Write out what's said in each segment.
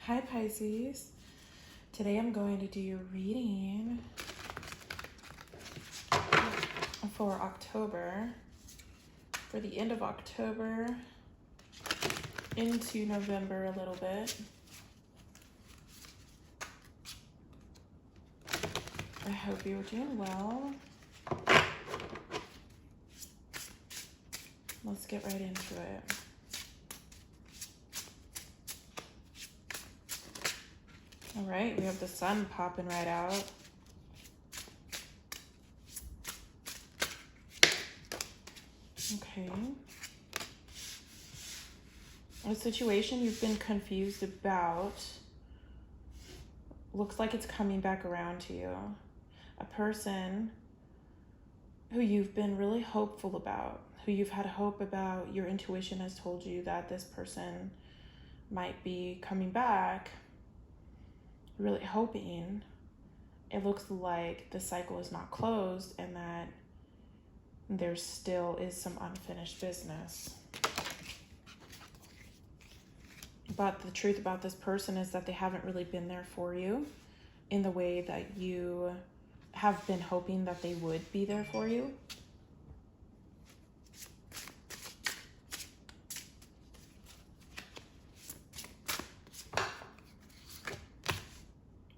Hi Pisces. Today I'm going to do your reading for October, for the end of October into November a little bit. I hope you're doing well. Let's get right into it. All right, we have the sun popping right out. Okay. A situation you've been confused about looks like it's coming back around to you. A person who you've been really hopeful about, who you've had hope about. Your intuition has told you that this person might be coming back. Really hoping. It looks like the cycle is not closed and that there still is some unfinished business. But the truth about this person is that they haven't really been there for you in the way that you have been hoping that they would be there for you.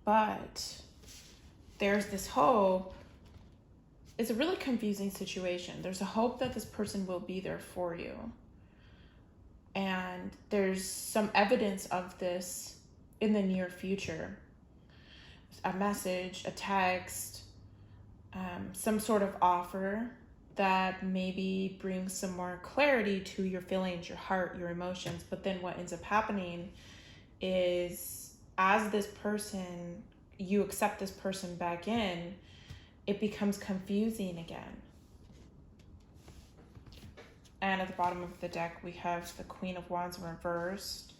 But there's this hope. It's a really confusing situation. There's a hope that this person will be there for you. And there's some evidence of this in the near future. A message, a text, some sort of offer that maybe brings some more clarity to your feelings, your heart, your emotions. But then what ends up happening is, as this person, you accept this person back in, it becomes confusing again. And at the bottom of the deck, we have the Queen of Wands reversed,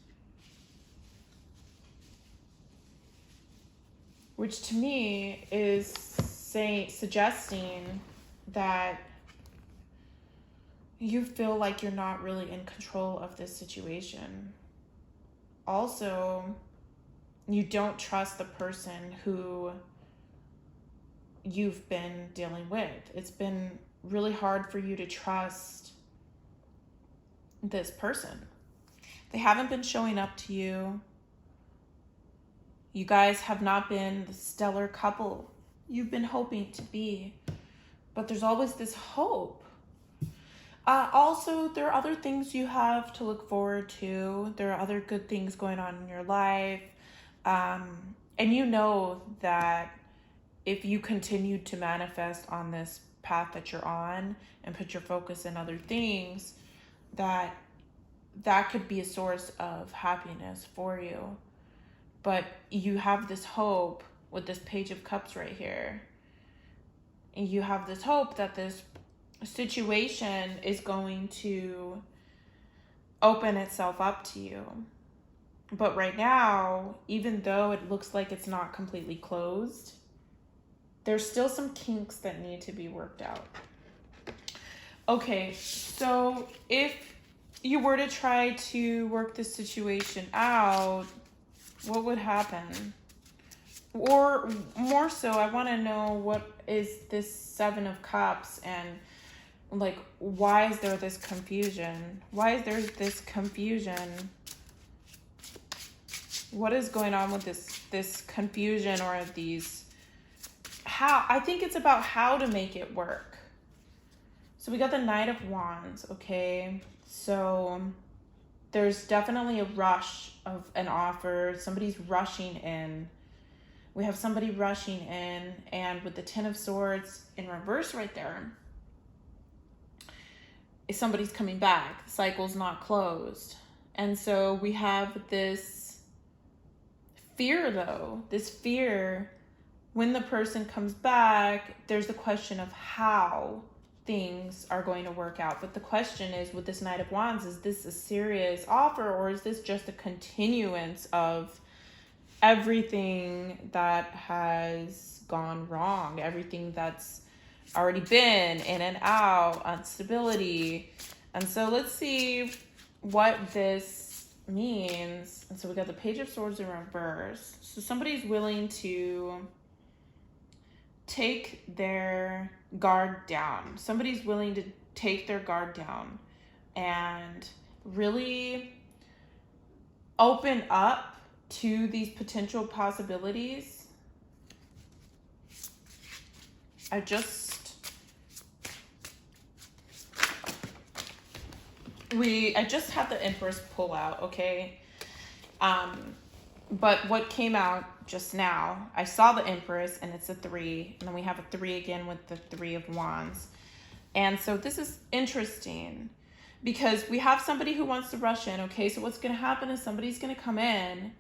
which to me is suggesting that you feel like you're not really in control of this situation. Also, you don't trust the person who you've been dealing with. It's been really hard for you to trust this person. They haven't been showing up to you. You guys have not been the stellar couple you've been hoping to be. But there's always this hope. Also, there are other things you have to look forward to. There are other good things going on in your life. And you know that if you continue to manifest on this path that you're on and put your focus in other things, that could be a source of happiness for you. But you have this hope with this Page of Cups right here. And you have this hope that this situation is going to open itself up to you. But right now, even though it looks like it's not completely closed, there's still some kinks that need to be worked out. Okay, so if you were to try to work this situation out, what would happen? Or more so, I want to know, what is this Seven of Cups, and like, why is there this confusion? Why is there this confusion? What is going on with this confusion, or these, how? I think it's about how to make it work. So we got the Knight of Wands, okay? So there's definitely a rush of an offer. Somebody's rushing in. We have somebody rushing in, and with the Ten of Swords in reverse right there, if somebody's coming back, the cycle's not closed. And so we have this fear, though, this fear when the person comes back. There's the question of how things are going to work out. But the question is, with this Knight of Wands, is this a serious offer, or is this just a continuance of everything that has gone wrong, everything that's already been in and out, instability? And so let's see what this means, and so we got the Page of Swords in reverse. So somebody's willing to take their guard down. Somebody's willing to take their guard down and really open up to these potential possibilities. I just had the Empress pull out, okay? But what came out just now, I saw the Empress, and it's a 3, and then we have a 3 again with the 3 of Wands. And so this is interesting because we have somebody who wants to rush in, okay? So what's going to happen is somebody's going to come in,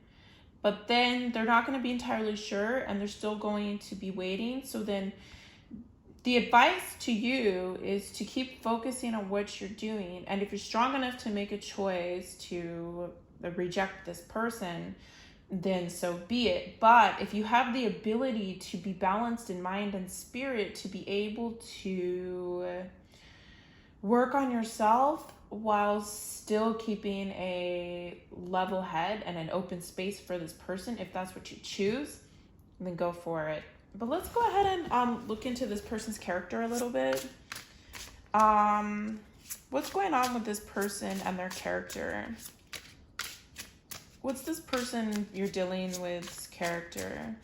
but then they're not going to be entirely sure, and they're still going to be waiting. So then the advice to you is to keep focusing on what you're doing. And if you're strong enough to make a choice to reject this person, then so be it. But if you have the ability to be balanced in mind and spirit, to be able to work on yourself while still keeping a level head and an open space for this person, if that's what you choose, then go for it. But let's go ahead and look into this person's character a little bit. What's going on with this person and their character? What's this person you're dealing with's character?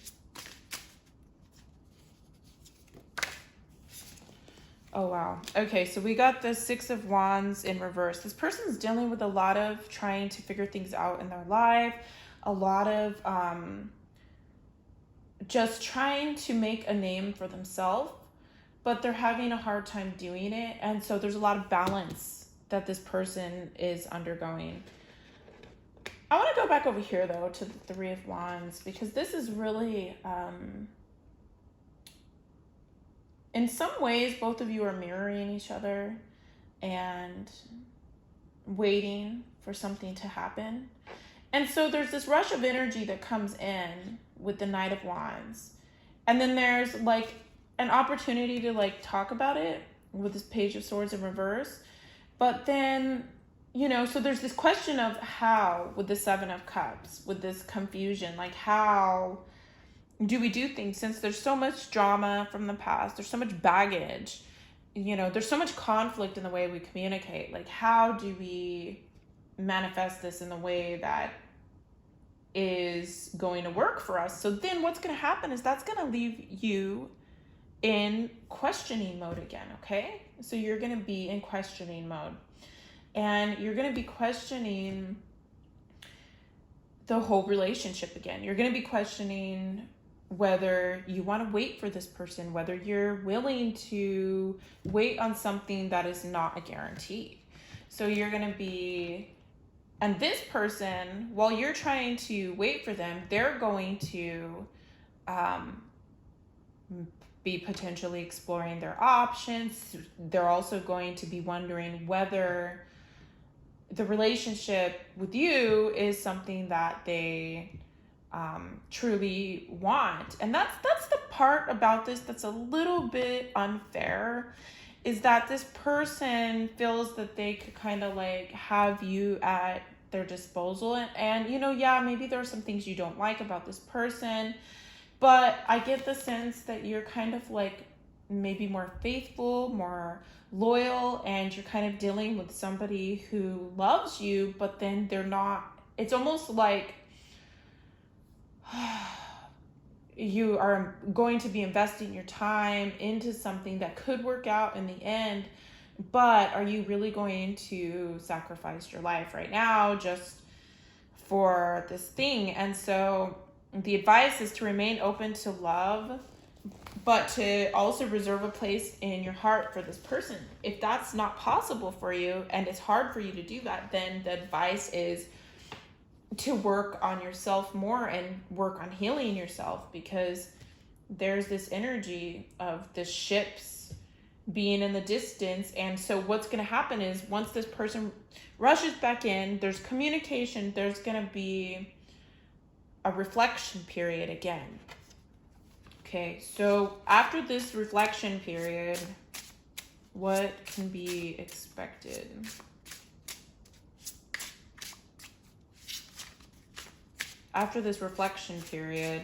Oh, wow. Okay, so we got the 6 of Wands in reverse. This person's dealing with a lot of trying to figure things out in their life, a lot of just trying to make a name for themselves, but they're having a hard time doing it. And so there's a lot of balance that this person is undergoing. I want to go back over here, though, to the 3 of Wands, because this is really, in some ways, both of you are mirroring each other and waiting for something to happen. And so there's this rush of energy that comes in with the Knight of Wands. And then there's like an opportunity to like talk about it with this Page of Swords in reverse. But then, you know, so there's this question of how with the 7 of Cups, with this confusion, like how do we do things since there's so much drama from the past, there's so much baggage, you know, there's so much conflict in the way we communicate. Like, how do we manifest this in the way that is going to work for us? So then what's going to happen is that's going to leave you in questioning mode again, okay? So you're going to be in questioning mode. And you're going to be questioning the whole relationship again. You're going to be questioning whether you want to wait for this person, whether you're willing to wait on something that is not a guarantee. So you're going to be, and this person, while you're trying to wait for them, they're going to be potentially exploring their options. They're also going to be wondering whether the relationship with you is something that they truly want. And that's the part about this that's a little bit unfair, is that this person feels that they could kind of like have you at their disposal. And you know, yeah, maybe there are some things you don't like about this person, but I get the sense that you're kind of like maybe more faithful, more loyal, and you're kind of dealing with somebody who loves you, but then they're not. It's almost like you are going to be investing your time into something that could work out in the end, but are you really going to sacrifice your life right now just for this thing? And so the advice is to remain open to love, but to also reserve a place in your heart for this person. If that's not possible for you and it's hard for you to do that, then the advice is to work on yourself more and work on healing yourself, because there's this energy of the ships being in the distance. And so what's going to happen is once this person rushes back in, there's communication, there's going to be a reflection period again. Okay, so after this reflection period, what can be expected? after this reflection period.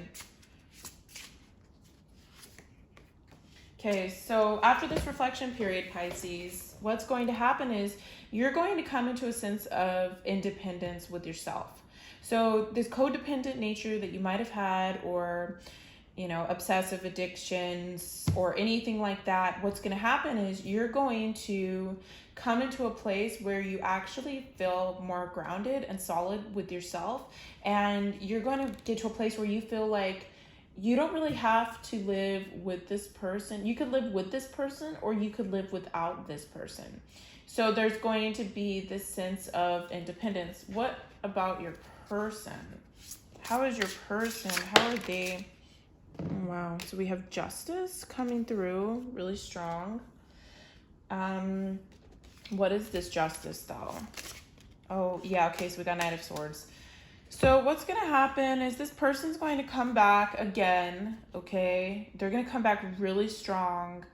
Okay, so after this reflection period, Pisces, what's going to happen is you're going to come into a sense of independence with yourself. So this codependent nature that you might have had, or, you know, obsessive addictions or anything like that, what's going to happen is you're going to come into a place where you actually feel more grounded and solid with yourself. And you're going to get to a place where you feel like you don't really have to live with this person. You could live with this person, or you could live without this person. So there's going to be this sense of independence. What about your person? How is your person? How are they? Wow. So we have Justice coming through really strong. What is this Justice though? Oh yeah. Okay. So we got Knight of Swords. So what's going to happen is this person's going to come back again, okay? They're going to come back really strong,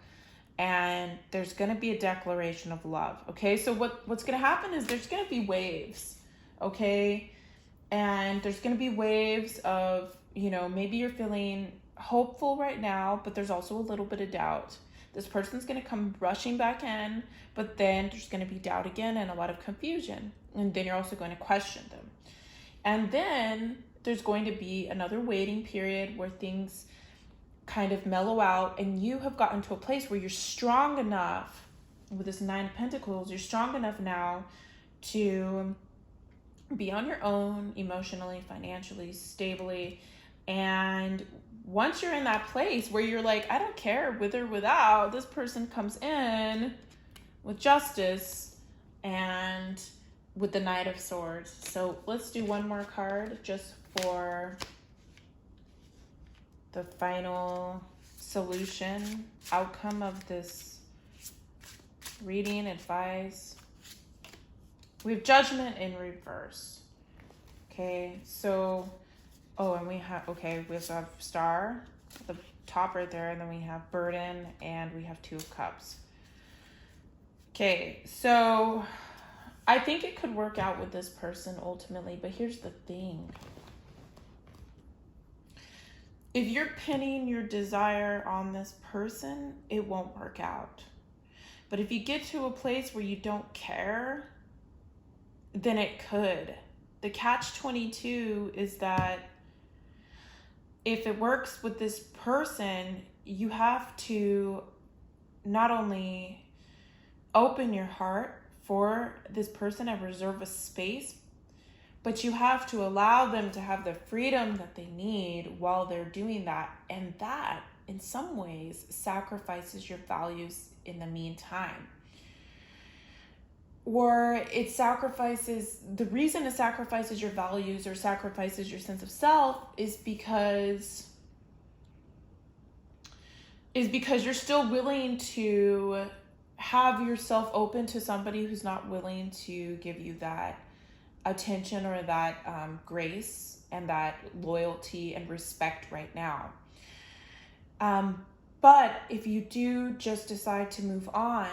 and there's going to be a declaration of love, okay? So what's going to happen is there's going to be waves, okay? And there's going to be waves of, you know, maybe you're feeling hopeful right now, but there's also a little bit of doubt. This person's going to come rushing back in, but then there's going to be doubt again and a lot of confusion. And then you're also going to question them. And then there's going to be another waiting period where things kind of mellow out, and you have gotten to a place where you're strong enough with this Nine of Pentacles. You're strong enough now to be on your own emotionally, financially, stably. And once you're in that place where you're like, I don't care with or without, this person comes in with Justice and with the Knight of Swords. So let's do one more card just for the final solution, outcome of this reading, advice. We have Judgment in reverse. Okay, so, oh, and we have, okay, we also have Star at the top right there, and then we have Burden, and we have Two of Cups. Okay, so I think it could work out with this person ultimately, but here's the thing. If you're pinning your desire on this person, it won't work out. But if you get to a place where you don't care, then it could. The catch-22 is that if it works with this person, you have to not only open your heart for this person and reserve a space, but you have to allow them to have the freedom that they need while they're doing that. And that, in some ways, sacrifices your values in the meantime. Or it sacrifices, the reason it sacrifices your values or sacrifices your sense of self is because you're still willing to have yourself open to somebody who's not willing to give you that attention or that grace and that loyalty and respect right now. But if you do just decide to move on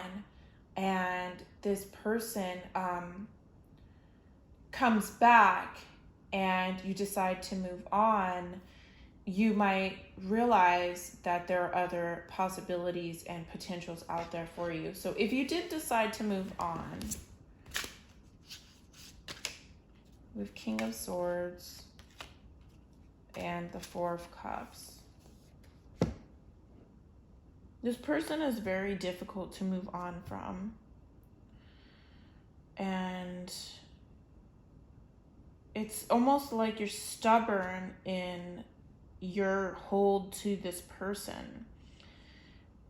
and this person comes back and you decide to move on, you might realize that there are other possibilities and potentials out there for you. So if you did decide to move on, with King of Swords and the Four of Cups, this person is very difficult to move on from. And it's almost like you're stubborn in your hold to this person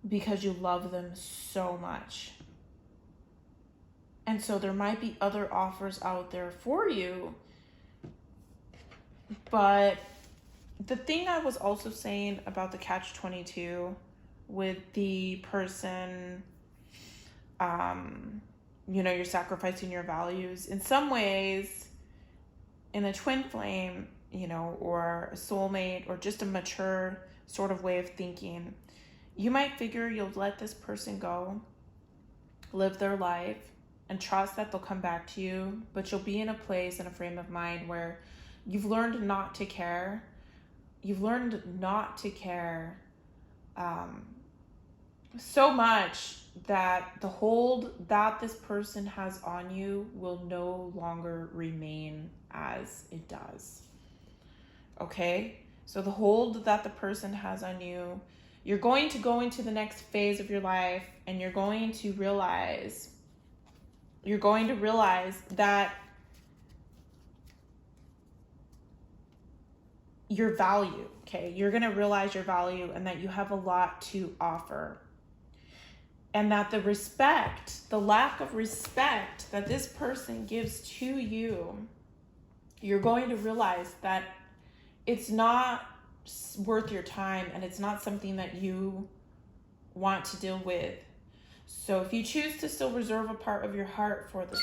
because you love them so much. And so there might be other offers out there for you. But the thing I was also saying about the catch-22 with the person, you're sacrificing your values. In some ways, in a twin flame, or a soulmate, or just a mature sort of way of thinking, you might figure you'll let this person go, live their life, and trust that they'll come back to you, but you'll be in a place and a frame of mind where You've learned not to care. You've learned not to care so much that the hold that this person has on you will no longer remain as it does. Okay? So the hold that the person has on you, you're going to go into the next phase of your life, and you're going to realize that your value, okay? You're going to realize your value and that you have a lot to offer. And that the lack of respect that this person gives to you, you're going to realize that it's not worth your time, and it's not something that you want to deal with. So if you choose to still reserve a part of your heart for this